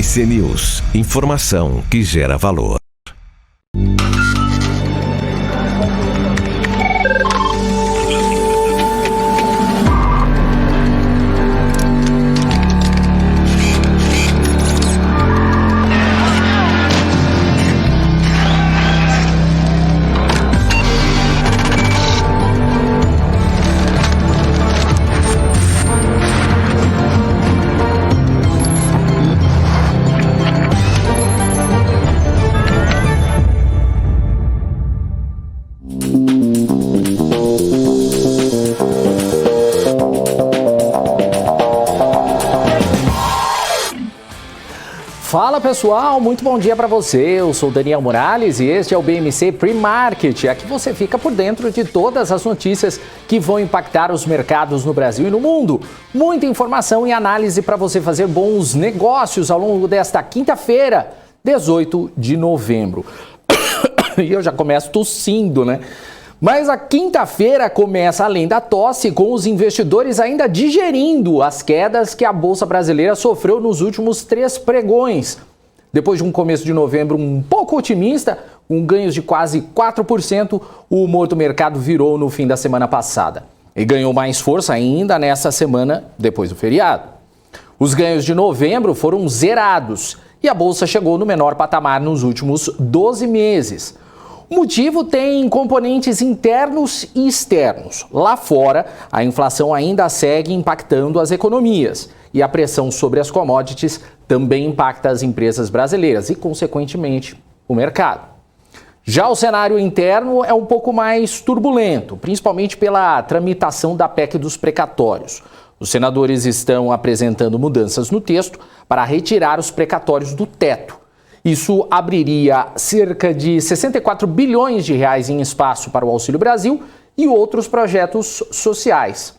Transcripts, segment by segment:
BMC News, informação que gera valor. Fala pessoal, muito bom dia para você. Eu sou Daniel Morales e este é o BMC Pre-Market. Aqui você fica por dentro de todas as notícias que vão impactar os mercados no Brasil e no mundo. Muita informação e análise para você fazer bons negócios ao longo desta quinta-feira, 18 de novembro. E eu já começo tossindo, né? Mas a quinta-feira começa, além da tosse, com os investidores ainda digerindo as quedas que a Bolsa Brasileira sofreu nos últimos 3 pregões. Depois de um começo de novembro um pouco otimista, com ganhos de quase 4%, o humor do mercado virou no fim da semana passada. E ganhou mais força ainda nessa semana, depois do feriado. Os ganhos de novembro foram zerados e a Bolsa chegou no menor patamar nos últimos 12 meses. O motivo tem componentes internos e externos. Lá fora, a inflação ainda segue impactando as economias e a pressão sobre as commodities também impacta as empresas brasileiras e, consequentemente, o mercado. Já o cenário interno é um pouco mais turbulento, principalmente pela tramitação da PEC dos precatórios. Os senadores estão apresentando mudanças no texto para retirar os precatórios do teto. Isso abriria cerca de 64 bilhões de reais em espaço para o Auxílio Brasil e outros projetos sociais.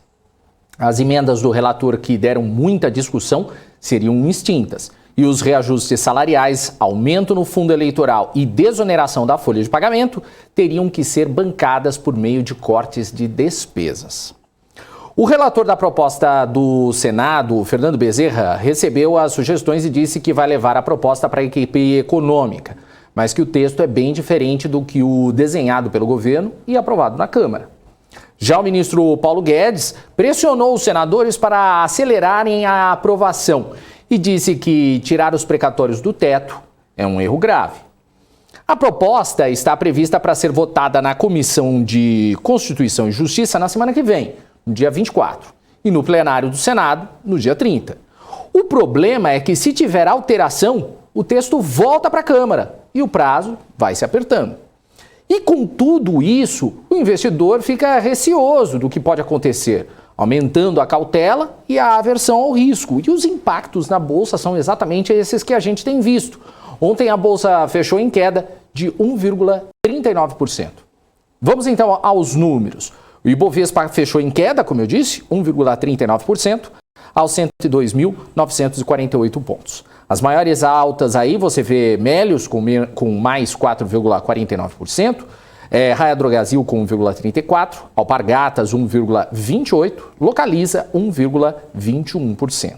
As emendas do relator que deram muita discussão seriam extintas e os reajustes salariais, aumento no fundo eleitoral e desoneração da folha de pagamento teriam que ser bancadas por meio de cortes de despesas. O relator da proposta do Senado, Fernando Bezerra, recebeu as sugestões e disse que vai levar a proposta para a equipe econômica, mas que o texto é bem diferente do que o desenhado pelo governo e aprovado na Câmara. Já o ministro Paulo Guedes pressionou os senadores para acelerarem a aprovação e disse que tirar os precatórios do teto é um erro grave. A proposta está prevista para ser votada na Comissão de Constituição e Justiça na semana que vem, no dia 24, e no plenário do Senado, no dia 30. O problema é que, se tiver alteração, o texto volta para a Câmara e o prazo vai se apertando. E com tudo isso, o investidor fica receoso do que pode acontecer, aumentando a cautela e a aversão ao risco. E os impactos na Bolsa são exatamente esses que a gente tem visto. Ontem a Bolsa fechou em queda de 1,39%. Vamos então aos números. O Ibovespa fechou em queda, como eu disse, 1,39%, aos 102.948 pontos. As maiores altas aí, você vê Melius com mais 4,49%, Raia Drogasil com 1,34%, Alpargatas 1,28%, Localiza 1,21%.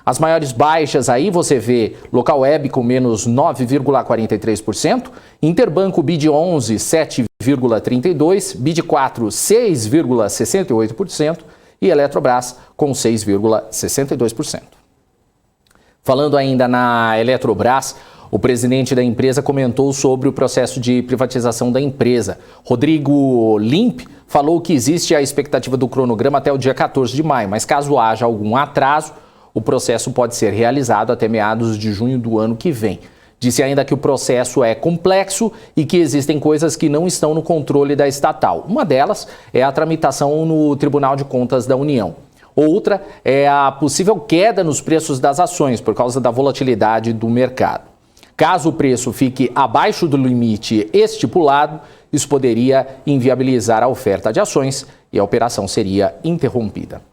As maiores baixas aí você vê Local Web com menos 9,43%, Interbanco BID 11, 7,32%, BID 4, 6,68% e Eletrobras com 6,62%. Falando ainda na Eletrobras, o presidente da empresa comentou sobre o processo de privatização da empresa. Rodrigo Limp falou que existe a expectativa do cronograma até o dia 14 de maio, mas caso haja algum atraso, o processo pode ser realizado até meados de junho do ano que vem. Disse ainda que o processo é complexo e que existem coisas que não estão no controle da estatal. Uma delas é a tramitação no Tribunal de Contas da União. Outra é a possível queda nos preços das ações por causa da volatilidade do mercado. Caso o preço fique abaixo do limite estipulado, isso poderia inviabilizar a oferta de ações e a operação seria interrompida.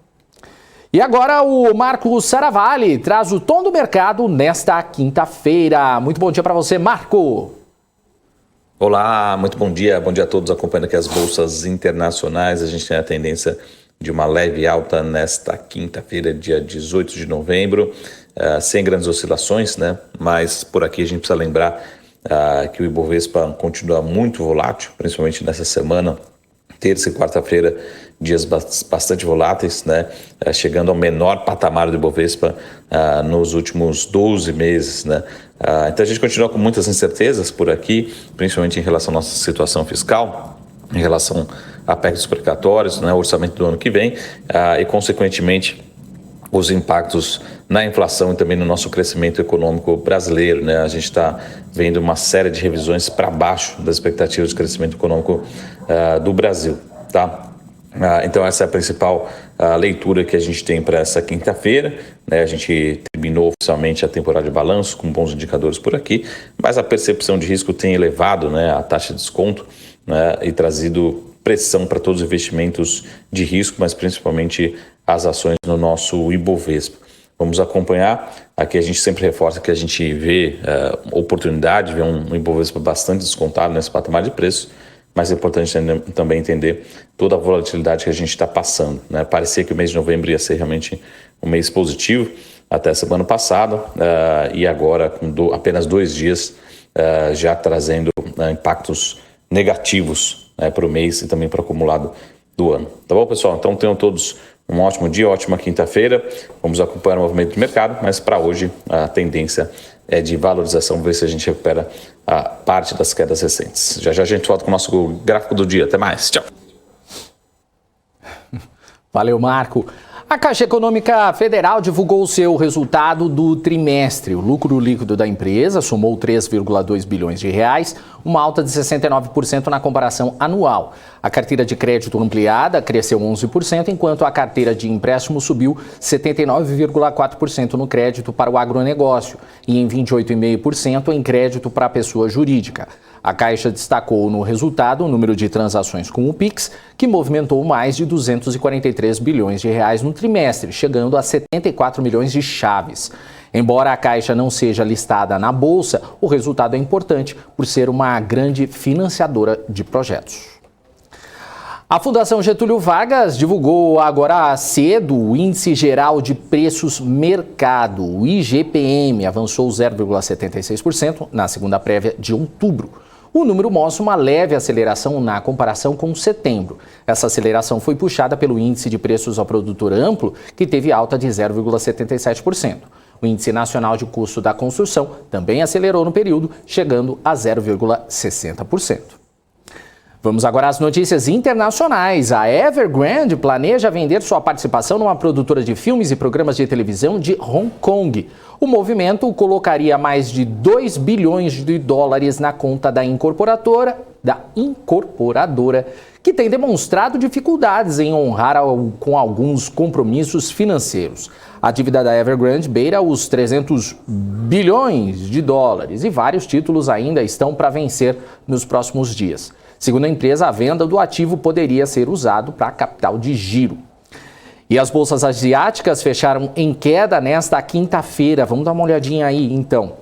E agora o Marco Saravalli traz o tom do mercado nesta quinta-feira. Muito bom dia para você, Marco. Olá, muito bom dia a todos acompanhando aqui as bolsas internacionais. A gente tem a tendência de uma leve alta nesta quinta-feira, dia 18 de novembro, sem grandes oscilações, né? Mas por aqui a gente precisa lembrar que o Ibovespa continua muito volátil, principalmente nessa semana, terça e quarta-feira, dias bastante voláteis, né? Chegando ao menor patamar do Ibovespa nos últimos 12 meses, né? Então a gente continua com muitas incertezas por aqui, principalmente em relação à nossa situação fiscal, em relação a PEC dos precatórios, né, o orçamento do ano que vem e, consequentemente, os impactos na inflação e também no nosso crescimento econômico brasileiro, né? A gente está vendo uma série de revisões para baixo das expectativas de crescimento econômico do Brasil, tá? Então essa é a principal leitura que a gente tem para essa quinta-feira, né? A gente terminou oficialmente a temporada de balanço com bons indicadores por aqui, mas a percepção de risco tem elevado, né, a taxa de desconto, né, e trazido pressão para todos os investimentos de risco, mas principalmente as ações no nosso Ibovespa. Vamos acompanhar. Aqui a gente sempre reforça que a gente vê oportunidade, vê um Ibovespa bastante descontado nesse patamar de preços, mas é importante também entender toda a volatilidade que a gente está passando, né? Parecia que o mês de novembro ia ser realmente um mês positivo até a semana passada e agora, com apenas 2 dias, já trazendo impactos negativos, né, para o mês e também para o acumulado do ano. Tá bom, pessoal? Então tenham todos um ótimo dia, ótima quinta-feira. Vamos acompanhar o movimento do mercado, mas para hoje a tendência é de valorização, ver se a gente recupera a parte das quedas recentes. Já já a gente volta com o nosso gráfico do dia. Até mais. Tchau. Valeu, Marco. A Caixa Econômica Federal divulgou o seu resultado do trimestre. O lucro líquido da empresa somou 3,2 bilhões de reais, uma alta de 69% na comparação anual. A carteira de crédito ampliada cresceu 11%, enquanto a carteira de empréstimo subiu 79,4% no crédito para o agronegócio e em 28,5% em crédito para a pessoa jurídica. A Caixa destacou no resultado o número de transações com o Pix, que movimentou mais de 243 bilhões de reais no trimestre, chegando a 74 milhões de chaves. Embora a Caixa não seja listada na Bolsa, o resultado é importante por ser uma grande financiadora de projetos. A Fundação Getúlio Vargas divulgou agora cedo o Índice Geral de Preços Mercado, o IGPM, avançou 0,76% na segunda prévia de outubro. O número mostra uma leve aceleração na comparação com setembro. Essa aceleração foi puxada pelo Índice de Preços ao Produtor Amplo, que teve alta de 0,77%. O Índice Nacional de Custo da Construção também acelerou no período, chegando a 0,60%. Vamos agora às notícias internacionais. A Evergrande planeja vender sua participação numa produtora de filmes e programas de televisão de Hong Kong. O movimento colocaria mais de 2 bilhões de dólares na conta da incorporadora, que tem demonstrado dificuldades em honrar com alguns compromissos financeiros. A dívida da Evergrande beira os 300 bilhões de dólares e vários títulos ainda estão para vencer nos próximos dias. Segundo a empresa, a venda do ativo poderia ser usado para capital de giro. E as bolsas asiáticas fecharam em queda nesta quinta-feira. Vamos dar uma olhadinha aí, então.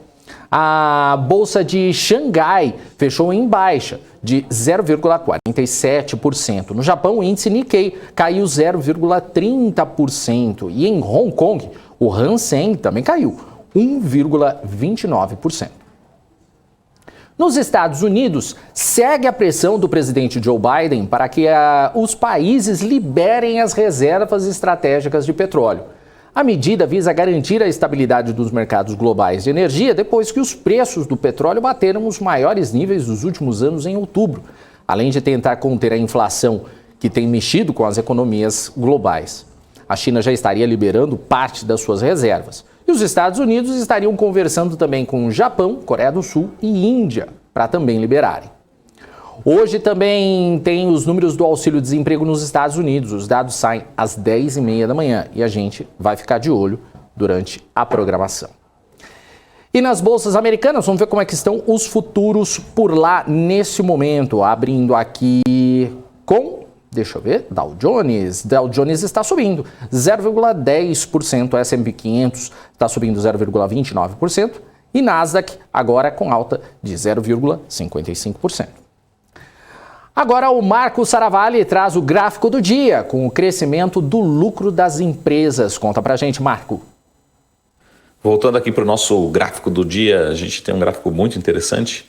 A bolsa de Xangai fechou em baixa de 0,47%. No Japão, o índice Nikkei caiu 0,30%. E em Hong Kong, o Hang Seng também caiu 1,29%. Nos Estados Unidos, segue a pressão do presidente Joe Biden para que os países liberem as reservas estratégicas de petróleo. A medida visa garantir a estabilidade dos mercados globais de energia depois que os preços do petróleo bateram os maiores níveis dos últimos anos em outubro, além de tentar conter a inflação que tem mexido com as economias globais. A China já estaria liberando parte das suas reservas. E os Estados Unidos estariam conversando também com o Japão, Coreia do Sul e Índia para também liberarem. Hoje também tem os números do auxílio-desemprego nos Estados Unidos. Os dados saem às 10h30 da manhã e a gente vai ficar de olho durante a programação. E nas bolsas americanas, vamos ver como é que estão os futuros por lá nesse momento. Abrindo aqui com... Deixa eu ver, Dow Jones está subindo 0,10%, S&P 500 está subindo 0,29% e Nasdaq agora com alta de 0,55%. Agora o Marco Saravalli traz o gráfico do dia com o crescimento do lucro das empresas. Conta pra gente, Marco. Voltando aqui para o nosso gráfico do dia, a gente tem um gráfico muito interessante,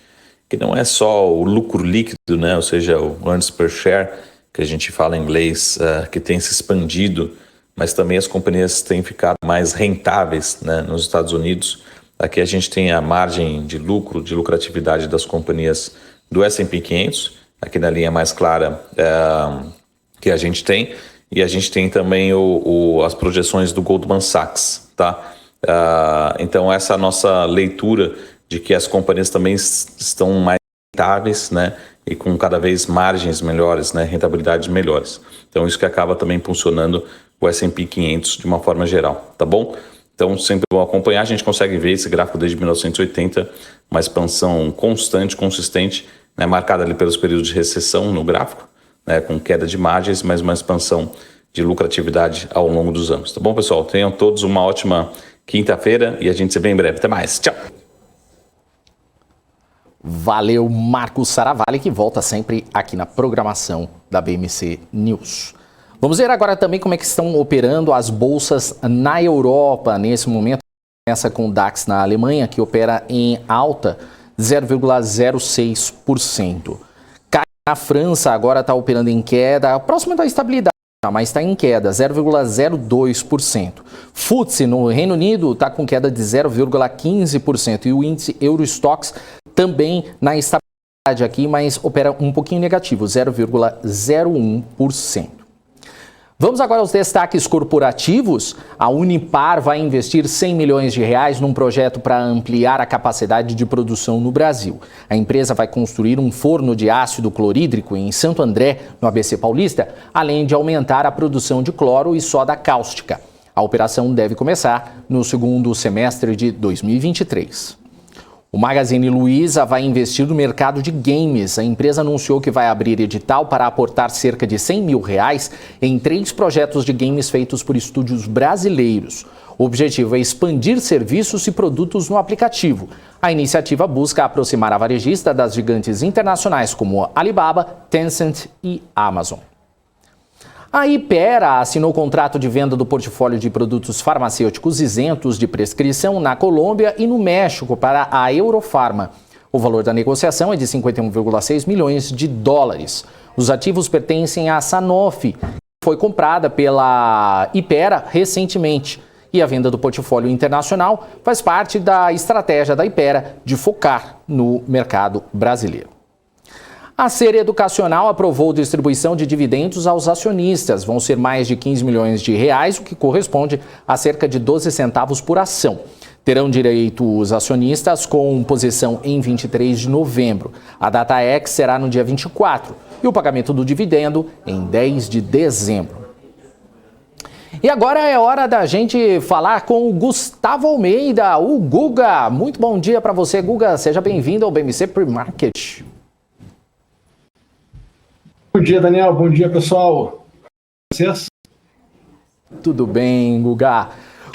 que não é só o lucro líquido, né? Ou seja, o earnings per share, que a gente fala em inglês, que tem se expandido, mas também as companhias têm ficado mais rentáveis, né, nos Estados Unidos. Aqui a gente tem a margem de lucro, de lucratividade das companhias do S&P 500, aqui na linha mais clara que a gente tem, e a gente tem também as projeções do Goldman Sachs, tá? Então essa é a nossa leitura de que as companhias também estão mais rentáveis, né, e com cada vez margens melhores, né, rentabilidades melhores. Então isso que acaba também impulsionando o S&P 500 de uma forma geral, tá bom? Então sempre bom acompanhar, a gente consegue ver esse gráfico desde 1980, uma expansão constante, consistente, né, marcada ali pelos períodos de recessão no gráfico, né, com queda de margens, mas uma expansão de lucratividade ao longo dos anos, tá bom, pessoal? Tenham todos uma ótima quinta-feira e a gente se vê em breve. Até mais. Tchau. Valeu, Marco Saravalli, que volta sempre aqui na programação da BMC News. Vamos ver agora também como é que estão operando as bolsas na Europa. Nesse momento, começa com o DAX na Alemanha, que opera em alta 0,06%. CAC na França agora está operando em queda, próximo da estabilidade, mas está em queda, 0,02%. FTSE no Reino Unido está com queda de 0,15% e o índice Eurostoxx também na estabilidade aqui, mas opera um pouquinho negativo, 0,01%. Vamos agora aos destaques corporativos. A Unipar vai investir 100 milhões de reais num projeto para ampliar a capacidade de produção no Brasil. A empresa vai construir um forno de ácido clorídrico em Santo André, no ABC Paulista, além de aumentar a produção de cloro e soda cáustica. A operação deve começar no segundo semestre de 2023. O Magazine Luiza vai investir no mercado de games. A empresa anunciou que vai abrir edital para aportar cerca de 100 mil reais em 3 projetos de games feitos por estúdios brasileiros. O objetivo é expandir serviços e produtos no aplicativo. A iniciativa busca aproximar a varejista das gigantes internacionais como Alibaba, Tencent e Amazon. A Hypera assinou o contrato de venda do portfólio de produtos farmacêuticos isentos de prescrição na Colômbia e no México para a Eurofarma. O valor da negociação é de 51,6 milhões de dólares. Os ativos pertencem à Sanofi, que foi comprada pela Hypera recentemente. E a venda do portfólio internacional faz parte da estratégia da Hypera de focar no mercado brasileiro. A Ser Educacional aprovou distribuição de dividendos aos acionistas. Vão ser mais de 15 milhões de reais, o que corresponde a cerca de 12 centavos por ação. Terão direito os acionistas com posição em 23 de novembro. A data X será no dia 24 e o pagamento do dividendo em 10 de dezembro. E agora é hora da gente falar com o Gustavo Almeida, o Guga. Muito bom dia para você, Guga. Seja bem-vindo ao BMC Pre-Market. Bom dia, Daniel. Bom dia, pessoal. Vocês? Tudo bem, Guga.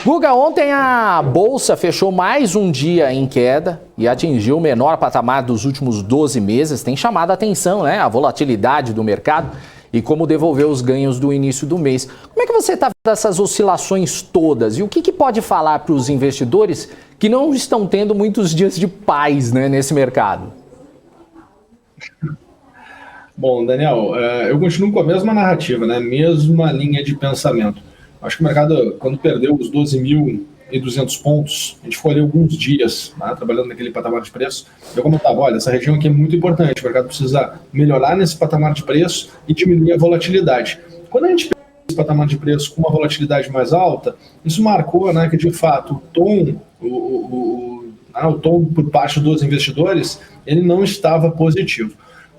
Guga, ontem a Bolsa fechou mais um dia em queda e atingiu o menor patamar dos últimos 12 meses. Tem chamado a atenção, né? A volatilidade do mercado e como devolver os ganhos do início do mês. Como é que você está vendo essas oscilações todas? E o que pode falar para os investidores que não estão tendo muitos dias de paz, né, nesse mercado? Bom, Daniel, eu continuo com a mesma narrativa, né? Mesma linha de pensamento. Acho que o mercado, quando perdeu os 12.200 pontos, a gente ficou ali alguns dias, né, trabalhando naquele patamar de preço. Eu comentava, olha, essa região aqui é muito importante, o mercado precisa melhorar nesse patamar de preço e diminuir a volatilidade. Quando a gente perdeu esse patamar de preço com uma volatilidade mais alta, isso marcou, né, que de fato o tom por parte dos investidores, ele não estava positivo.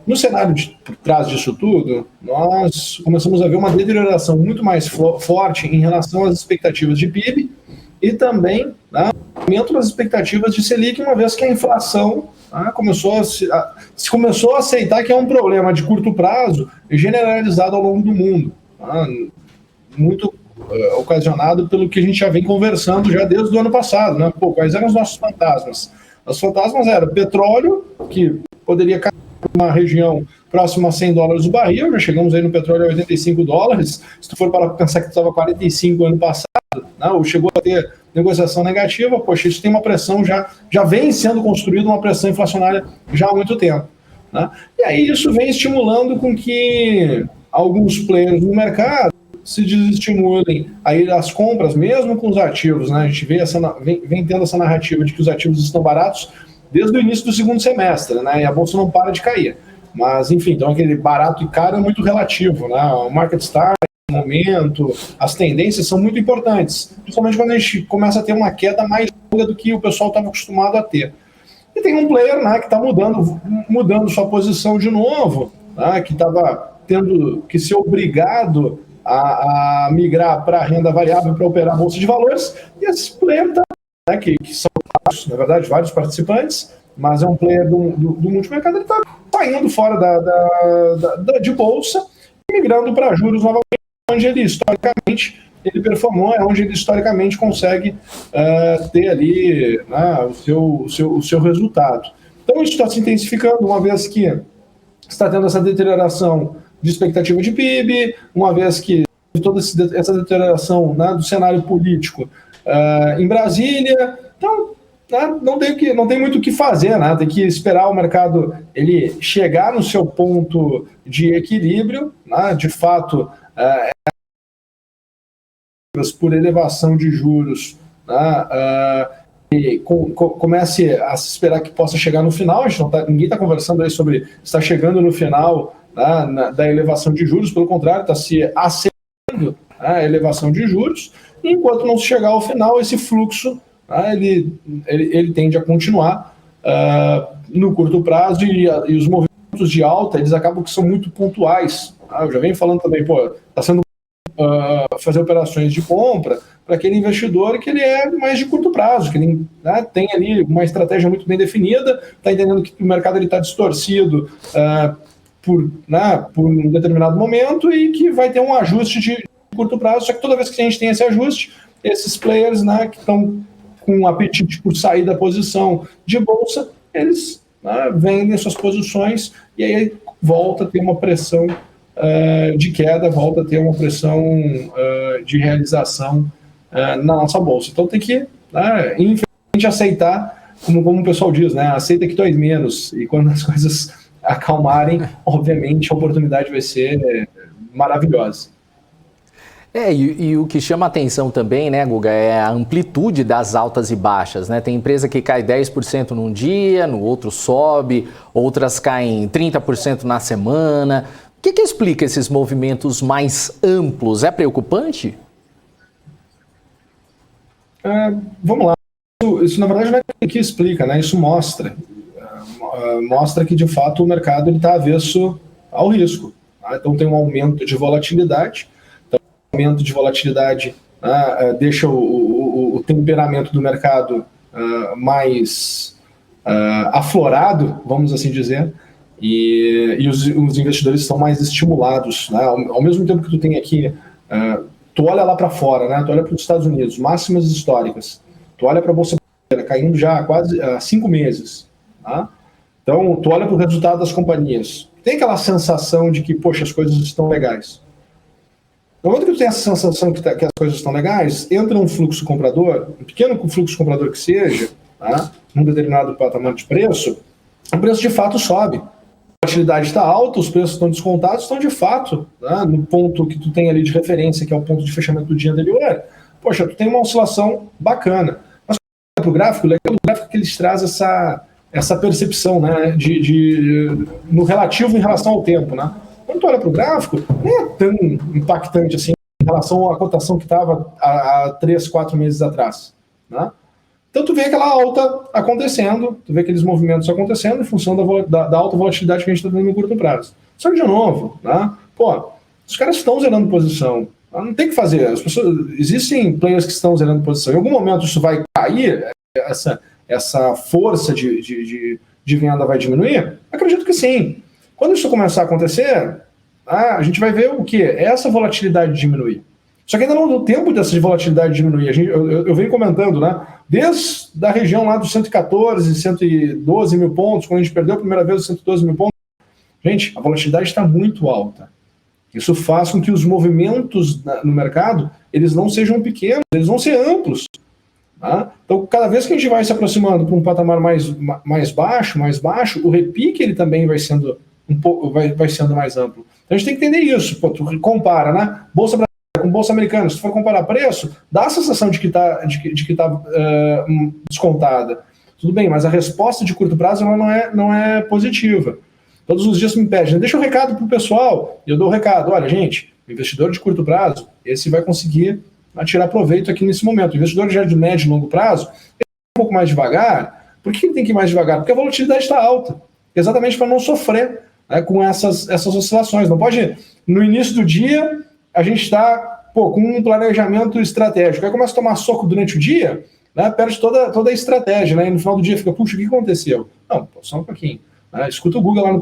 No cenário por trás disso tudo, nós começamos a ver uma deterioração muito mais forte em relação às expectativas de PIB e também, né, aumento das expectativas de Selic, uma vez que a inflação, né, começou a aceitar que é um problema de curto prazo generalizado ao longo do mundo, né, muito ocasionado pelo que a gente já vem conversando já desde o ano passado. Né? Pô, quais eram os nossos fantasmas? Os fantasmas eram petróleo, que poderia cair uma região próximo a $100 o barril, já chegamos aí no petróleo a $85. Se tu for para pensar que estava 45 ano passado, né, ou chegou a ter negociação negativa, poxa, isso tem uma pressão, já vem sendo construída uma pressão inflacionária já há muito tempo. Né? E aí isso vem estimulando com que alguns players no mercado se desestimulem a ir às compras, mesmo com os ativos. Né? A gente vem tendo essa narrativa de que os ativos estão baratos desde o início do segundo semestre, né? E a bolsa não para de cair. Mas, enfim, então aquele barato e caro é muito relativo. Né? O market start, o momento, as tendências são muito importantes, principalmente quando a gente começa a ter uma queda mais longa do que o pessoal estava acostumado a ter. E tem um player, né, que está mudando sua posição de novo, né, que estava tendo que ser obrigado a migrar para a renda variável para operar a bolsa de valores, e esse player né, que são, na verdade, vários participantes, mas é um player do multimercado, ele está saindo fora de bolsa e migrando para juros novamente, onde ele historicamente performou, é onde ele historicamente consegue ter ali, né, o seu resultado. Então isso está se intensificando, uma vez que está tendo essa deterioração de expectativa de PIB, uma vez que toda essa deterioração, né, do cenário político em Brasília. Então, né, não tem muito o que fazer, né? Tem que esperar o mercado ele chegar no seu ponto de equilíbrio, né? De fato, por elevação de juros, né? E comece a se esperar que possa chegar no final. Ninguém está conversando aí sobre está chegando no final, né, da elevação de juros, pelo contrário, está se acelerando a elevação de juros, e enquanto não se chegar ao final, esse fluxo ele tende a continuar no curto prazo, e os movimentos de alta eles acabam que são muito pontuais. Eu já venho falando também, está sendo fazer operações de compra para aquele investidor que ele é mais de curto prazo, que ele, né, tem ali uma estratégia muito bem definida, está entendendo que o mercado está distorcido por um determinado momento e que vai ter um ajuste de curto prazo, só que toda vez que a gente tem esse ajuste, esses players, né, que estão com apetite por sair da posição de bolsa, eles, né, vendem suas posições e aí volta a ter uma pressão de queda, volta a ter uma pressão de realização na nossa bolsa. Então tem que, né, infelizmente, aceitar, como o pessoal diz, né, aceita que dói menos, e quando as coisas acalmarem, obviamente a oportunidade vai ser maravilhosa. E o que chama atenção também, né, Guga, é a amplitude das altas e baixas, né? Tem empresa que cai 10% num dia, no outro sobe, outras caem 30% na semana. O que explica esses movimentos mais amplos? É preocupante? Vamos lá. Isso, na verdade, não é o que explica, né? Isso mostra que, de fato, o mercado está avesso ao risco. Tá? Então, tem um aumento de volatilidade. Então, o aumento de volatilidade deixa o temperamento do mercado mais aflorado, vamos assim dizer, e os investidores estão mais estimulados. Né? Ao mesmo tempo que tu tem aqui, tu olha lá para fora, né? Tu olha para os Estados Unidos, máximas históricas, tu olha para a Bolsa Brasileira, caindo já há quase 5 meses. Tá? Então, tu olha para o resultado das companhias, tem aquela sensação de que, poxa, as coisas estão legais. No momento que tu tem essa sensação que as coisas estão legais, entra um fluxo comprador, um pequeno fluxo comprador que seja, tá? Num determinado patamar de preço, o preço de fato sobe. A volatilidade está alta, os preços estão descontados, estão de fato, né, no ponto que tu tem ali de referência, que é o ponto de fechamento do dia anterior. Poxa, tu tem uma oscilação bacana. Mas para o gráfico, o legal do gráfico é que eles trazem essa percepção, né, no relativo em relação ao tempo. Né? Quando tu olha para o gráfico, nem é tão impactante assim em relação à cotação que estava há 3, 4 meses atrás. Né? Então tu vê aquela alta acontecendo, tu vê aqueles movimentos acontecendo em função da alta volatilidade que a gente está tendo no curto prazo. Só que, de novo, né? Os caras estão zerando posição. Não tem o que fazer. Existem players que estão zerando posição. Em algum momento isso vai cair, essa força de venda vai diminuir? Acredito que sim. Quando isso começar a acontecer, a gente vai ver o quê? Essa volatilidade diminuir. Só que ainda não deu tempo dessa volatilidade diminuir. Eu venho comentando, né? Desde a região lá dos 114, 112 mil pontos, quando a gente perdeu a primeira vez os 112 mil pontos, Gente, a volatilidade está muito alta. Isso faz com que os movimentos no mercado, eles não sejam pequenos, eles vão ser amplos. Tá? Então, cada vez que a gente vai se aproximando para um patamar mais baixo, o repique ele também vai sendo vai sendo mais amplo. Então, a gente tem que entender isso. Pô, tu compara, né? Bolsa brasileira com bolsa americana, se tu for comparar preço, dá a sensação de que está descontada. Tudo bem, mas a resposta de curto prazo ela não é positiva. Todos os dias me pedem, deixa um recado para o pessoal, e eu dou o recado, olha, gente, o investidor de curto prazo, esse vai conseguir tirar proveito aqui nesse momento. O investidor já de médio e longo prazo, ele é um pouco mais devagar. Por que ele tem que ir mais devagar? Porque a volatilidade está alta, exatamente para não sofrer, né, com essas oscilações. Não pode, no início do dia, a gente está com um planejamento estratégico, aí começa a tomar soco durante o dia, né, perde toda a estratégia, né, e no final do dia fica, puxa, o que aconteceu? Não, só um pouquinho. Né, escuta o Google lá no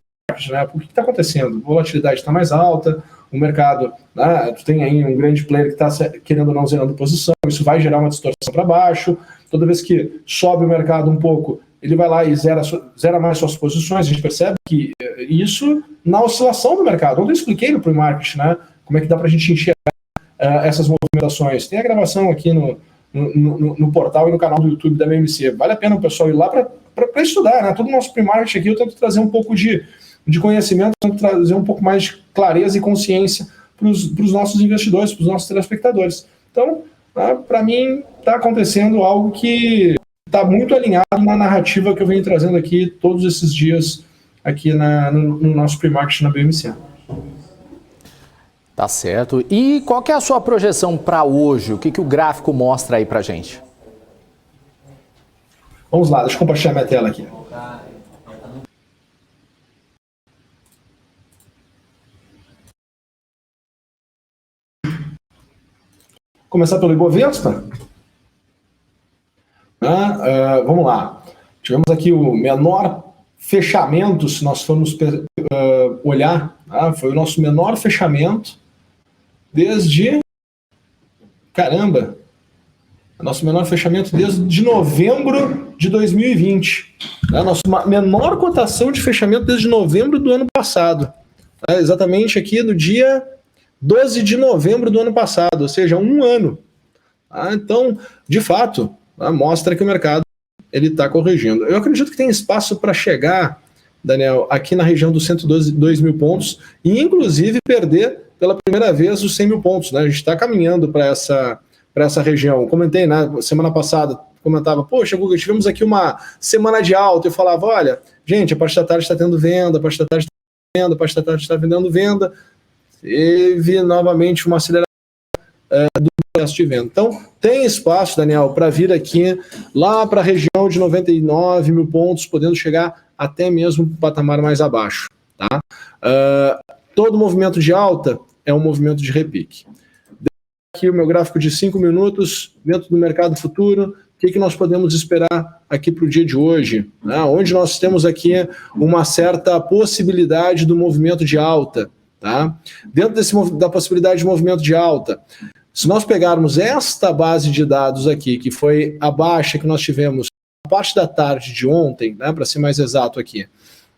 né, o que está acontecendo? A volatilidade está mais alta, o mercado, né, tu tem aí um grande player que está querendo ou não zerando posição, isso vai gerar uma distorção para baixo, toda vez que sobe o mercado um pouco, ele vai lá e zera mais suas posições, a gente percebe que isso na oscilação do mercado. Ontem eu expliquei no pre-market, né, como é que dá para a gente enxergar essas movimentações. Tem a gravação aqui no portal e no canal do YouTube da BMC. Vale a pena o pessoal ir lá para estudar, né? Todo o nosso pre-market aqui eu tento trazer um pouco de conhecimento, tento trazer um pouco mais de clareza e consciência para os nossos investidores, para os nossos telespectadores. Então, para mim, está acontecendo algo que está muito alinhado na narrativa que eu venho trazendo aqui todos esses dias aqui no nosso pre-market na BMC. Tá certo. E qual que é a sua projeção para hoje? O que o gráfico mostra aí para gente? Vamos lá, deixa eu compartilhar minha tela aqui. Começar pelo Ibovespa? Vamos lá. Tivemos aqui o menor fechamento, se nós formos olhar, foi o nosso menor fechamento desde... Caramba! Nosso menor fechamento desde novembro de 2020. Nossa menor cotação de fechamento desde novembro do ano passado. Exatamente aqui no dia 12 de novembro do ano passado, ou seja, um ano. Então, de fato, mostra que o mercado está corrigindo. Eu acredito que tem espaço para chegar, Daniel, aqui na região dos 102 mil pontos e, inclusive, perder pela primeira vez os 100 mil pontos. Né? A gente está caminhando para essa região. Comentei, né, semana passada, comentava, poxa, Guga, tivemos aqui uma semana de alta. Eu falava, olha, gente, a parte da tarde está tendo venda, a parte da tarde está tendo venda, a parte da tarde está vendendo venda. Teve novamente uma aceleração do processo de venda. Então, tem espaço, Daniel, para vir aqui lá para a região de 99 mil pontos, podendo chegar até mesmo para o patamar mais abaixo. Tá? Todo movimento de alta é um movimento de repique. Aqui o meu gráfico de 5 minutos dentro do mercado futuro. O que nós podemos esperar aqui para o dia de hoje? Né? Onde nós temos aqui uma certa possibilidade do movimento de alta. Tá? Dentro da possibilidade de movimento de alta, se nós pegarmos esta base de dados aqui, que foi a baixa que nós tivemos na parte da tarde de ontem, né, para ser mais exato aqui,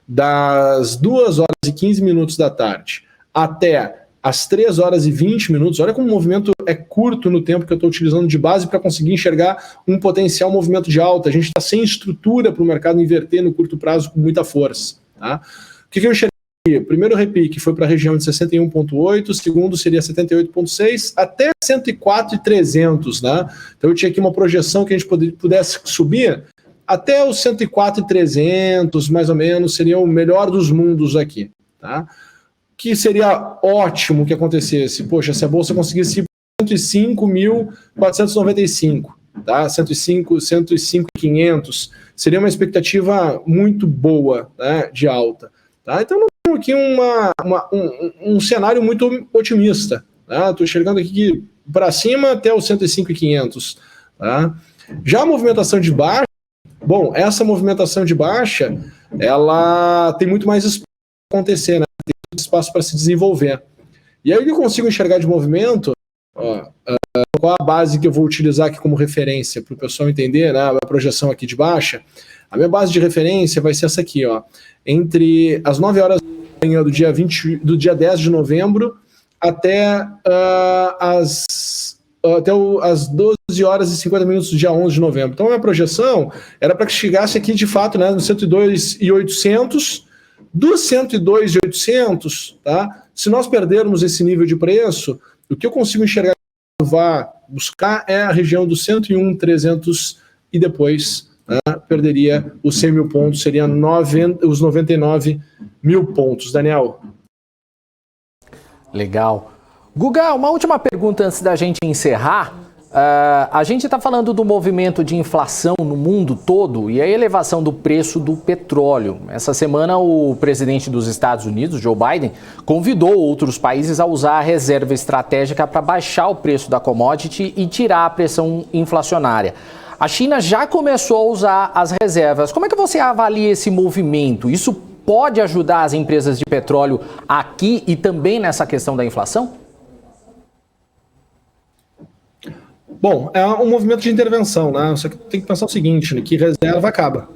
das 2 horas e 15 minutos da tarde até as 3 horas e 20 minutos, olha como o movimento é curto no tempo que eu estou utilizando de base para conseguir enxergar um potencial movimento de alta. A gente está sem estrutura para o mercado inverter no curto prazo com muita força. Tá? O que eu enxerguei? Primeiro repique foi para a região de 61,8, segundo seria 78,6 até 104,300, né? Então eu tinha aqui uma projeção que a gente pudesse subir até os 104,300, mais ou menos, seria o melhor dos mundos aqui, tá? Que seria ótimo que acontecesse. Poxa, se a bolsa conseguisse ir para 105.495, tá? 105.500, seria uma expectativa muito boa, né, de alta. Tá? Então não temos aqui um cenário muito otimista. Estou enxergando aqui para cima até os 105.500. Tá? Já a movimentação de baixa, bom, essa movimentação de baixa, ela tem muito mais espaço para acontecer, né? Tem muito espaço para se desenvolver. E aí eu consigo enxergar de movimento, qual a base que eu vou utilizar aqui como referência para o pessoal entender, né, a projeção aqui de baixa. A minha base de referência vai ser essa aqui, ó, entre as 9 horas manhã do dia 10 de novembro até as 12 horas e 50 minutos do dia 11 de novembro. Então, a minha projeção era para que chegasse aqui, de fato, né, no 102.800. Dos 102.800, tá? Se nós perdermos esse nível de preço, o que eu consigo enxergar que vá buscar é a região dos 101.300 e depois, né, perderia os 100 mil pontos, seriam os 99 mil pontos. Daniel. Legal. Guga, uma última pergunta antes da gente encerrar. A gente está falando do movimento de inflação no mundo todo e a elevação do preço do petróleo. Essa semana, o presidente dos Estados Unidos, Joe Biden, convidou outros países a usar a reserva estratégica para baixar o preço da commodity e tirar a pressão inflacionária. A China já começou a usar as reservas. Como é que você avalia esse movimento? Isso pode ajudar as empresas de petróleo aqui e também nessa questão da inflação? Bom, é um movimento de intervenção, né? Só que tem que pensar o seguinte, né, que reserva acaba,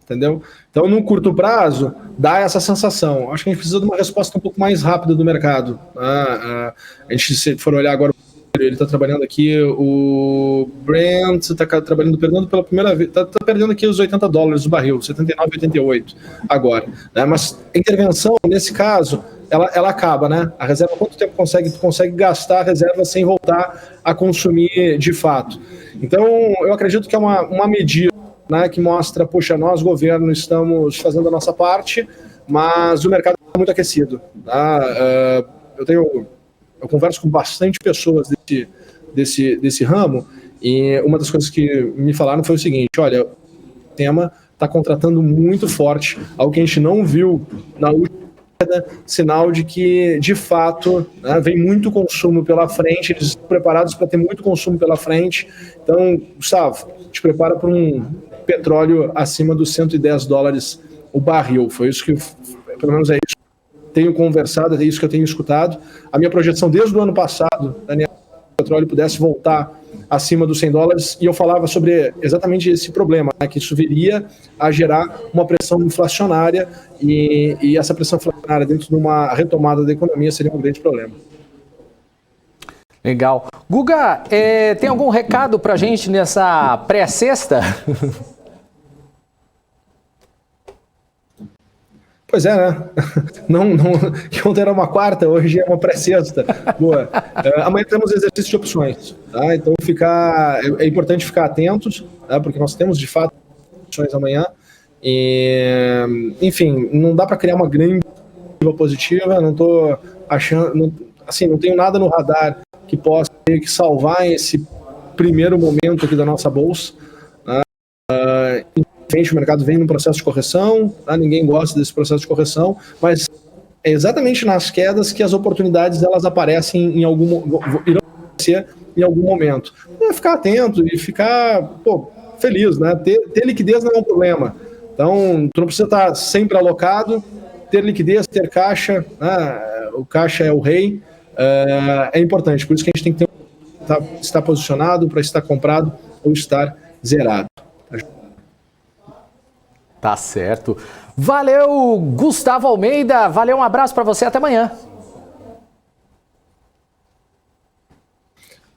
entendeu? Então, no curto prazo, dá essa sensação. Acho que a gente precisa de uma resposta um pouco mais rápida do mercado. A gente, se for olhar agora, ele está trabalhando aqui, o Brent está perdendo pela primeira vez, está perdendo aqui os $80 o barril, 79,88 agora. Né? Mas a intervenção, nesse caso, ela acaba, né? A reserva, quanto tempo consegue gastar a reserva sem voltar a consumir de fato? Então, eu acredito que é uma medida, né, que mostra, poxa, nós, governo, estamos fazendo a nossa parte, mas o mercado está muito aquecido. Tá? Eu converso com bastante pessoas desse ramo, e uma das coisas que me falaram foi o seguinte: olha, o tema está contratando muito forte, algo que a gente não viu na última década, sinal de que, de fato, né, vem muito consumo pela frente, eles estão preparados para ter muito consumo pela frente. Então, Gustavo, te prepara para um petróleo acima dos $110 o barril. Foi isso que, pelo menos é isso que eu tenho conversado, é isso que eu tenho escutado. A minha projeção desde o ano passado, Daniel, o petróleo pudesse voltar acima dos $100, e eu falava sobre exatamente esse problema, né, que isso viria a gerar uma pressão inflacionária, e essa pressão inflacionária dentro de uma retomada da economia seria um grande problema. Legal. Guga, tem algum recado pra gente nessa pré-sexta? Pois é, né? Ontem era uma quarta, hoje é uma pré-sexta. Boa. Amanhã temos exercício de opções, tá? Então é importante ficar atentos, tá? Porque nós temos de fato opções amanhã. E, enfim, não dá para criar uma grande positiva. Não estou achando, não tenho nada no radar que possa ter que salvar esse primeiro momento aqui da nossa bolsa. O mercado vem num processo de correção, tá? Ninguém gosta desse processo de correção, mas é exatamente nas quedas que as oportunidades elas aparecem irão aparecer em algum momento. É ficar atento e ficar feliz, né? Ter liquidez não é um problema. Então, tu não precisa estar sempre alocado, ter liquidez, ter caixa, né? O caixa é o rei, é importante. Por isso que a gente tem que estar posicionado para estar comprado ou estar zerado. Tá certo. Valeu, Gustavo Almeida. Valeu, um abraço para você. Até amanhã.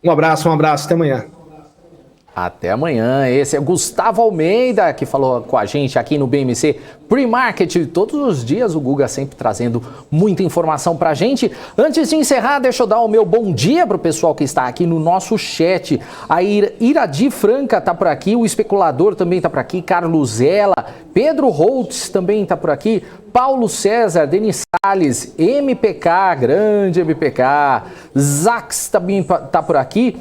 Um abraço. Até amanhã. Até amanhã. Esse é Gustavo Almeida, que falou com a gente aqui no BMC Pre-Market. Todos os dias o Guga sempre trazendo muita informação pra gente. Antes de encerrar, deixa eu dar o meu bom dia pro pessoal que está aqui no nosso chat. A Iradi Franca tá por aqui, o Especulador também tá por aqui, Carlos Zella, Pedro Holtz também tá por aqui, Paulo César, Denis Salles, MPK, grande MPK, Zax também tá por aqui.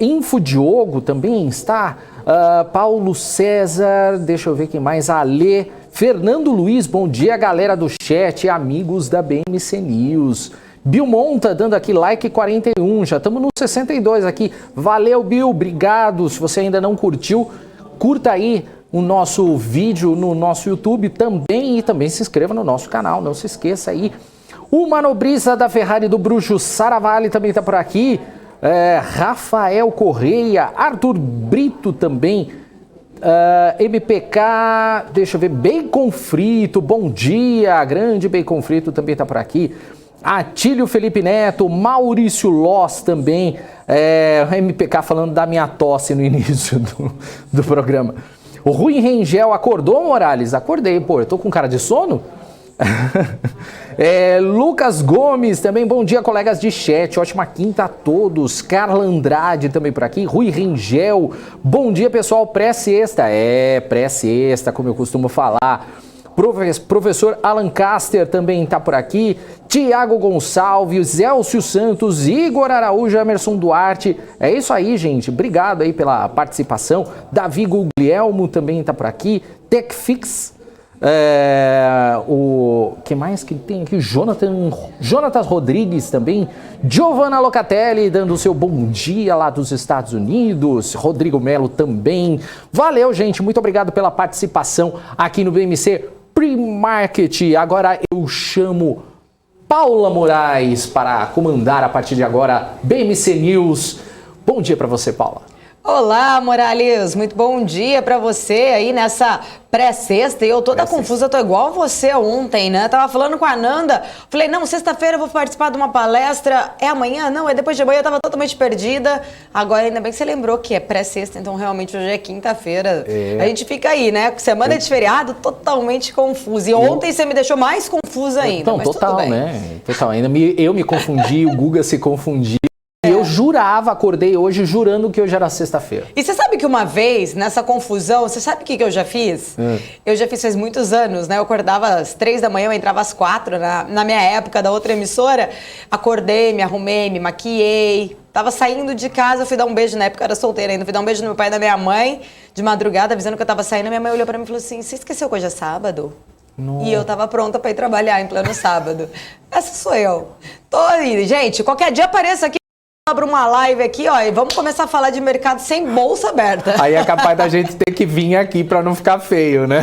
Info Diogo também está, Paulo César, deixa eu ver quem mais, Alê, Fernando Luiz, bom dia galera do chat, amigos da BMC News. Bill Monta dando aqui like 41, já estamos no 62 aqui, valeu Bill, obrigado. Se você ainda não curtiu, curta aí o nosso vídeo no nosso YouTube também, e também se inscreva no nosso canal, não se esqueça aí. O manobrista da Ferrari do Bruxo Saravalli também está por aqui. Rafael Correia, Arthur Brito também MPK, deixa eu ver, Bacon Frito, bom dia, grande Bacon Frito também tá por aqui. Atílio Felipe Neto, Maurício Loss também, MPK falando da minha tosse no início do programa. O Rui Rengel, acordou, Morales? Acordei, pô, eu tô com cara de sono? Lucas Gomes também, bom dia, colegas de chat, ótima quinta a todos. Carla Andrade também por aqui. Rui Rengel, bom dia pessoal, pré-sexta, pré-sexta, como eu costumo falar. Professor Alan Caster também está por aqui. Tiago Gonçalves, Elcio Santos, Igor Araújo, Emerson Duarte. É isso aí, gente. Obrigado aí pela participação. Davi Guglielmo também está por aqui. TechFix. O que mais que tem aqui? Jonatas Rodrigues também. Giovanna Locatelli dando o seu bom dia lá dos Estados Unidos. Rodrigo Melo também. Valeu, gente. Muito obrigado pela participação aqui no BMC Pre-Market. Agora eu chamo Paula Moraes para comandar a partir de agora BMC News. Bom dia para você, Paula. Olá, Morales, muito bom dia para você aí nessa pré-sexta. E eu toda confusa, tô igual você ontem, né? Tava falando com a Nanda, falei, não, sexta-feira eu vou participar de uma palestra, é amanhã? Não, é depois de amanhã, eu tava totalmente perdida. Agora, ainda bem que você lembrou que é pré-sexta, então realmente hoje é quinta-feira. A gente fica aí, né? Semana de feriado, totalmente confusa. E ontem você me deixou mais confusa ainda, então, mas total, tudo bem. Né? Total, ainda eu me confundi, o Guga se confundiu. Eu jurava, acordei hoje jurando que hoje era sexta-feira. E você sabe que uma vez, nessa confusão, você sabe o que eu já fiz? Eu já fiz faz muitos anos, né? Eu acordava às 3 da manhã, eu entrava às 4 na minha época da outra emissora. Acordei, me arrumei, me maquiei. Tava saindo de casa, eu fui dar um beijo, na época eu era solteira ainda, fui dar um beijo no meu pai e na minha mãe, de madrugada, avisando que eu tava saindo. Minha mãe olhou pra mim e falou assim, você esqueceu que hoje é sábado? Nossa. E eu tava pronta pra ir trabalhar em pleno sábado. Essa sou eu. Tô aí, gente, qualquer dia apareço aqui. Abro uma live aqui, ó, e vamos começar a falar de mercado sem bolsa aberta. Aí é capaz da gente ter que vir aqui pra não ficar feio, né?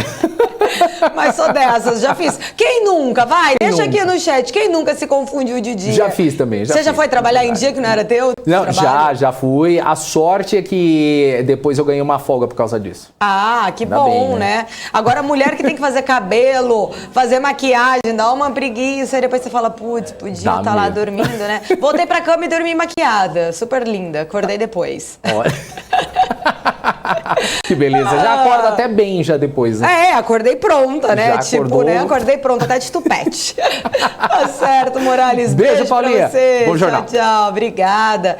Mas sou dessas, já fiz. Quem nunca? Vai, deixa aqui no chat. Quem nunca se confundiu de dia? Já fiz também, Você já foi trabalhar em dia que não era teu? Não, já fui. A sorte é que depois eu ganhei uma folga por causa disso. Ah, que bom, bem, né? Agora, a mulher que tem que fazer cabelo, fazer maquiagem, dá uma preguiça, e depois você fala, putz, podia estar lá dormindo, né? Voltei pra cama e dormi maquiada. Super linda. Acordei depois. Olha. Que beleza. Já acorda até bem já depois, né? Acordei pronta, né? Já tipo, acordou... né? Acordei pronta, até de tupete. Tá certo, Morales. Beijo, Paulinha. Pra você. Bom jornal. Tchau, tchau. Obrigada.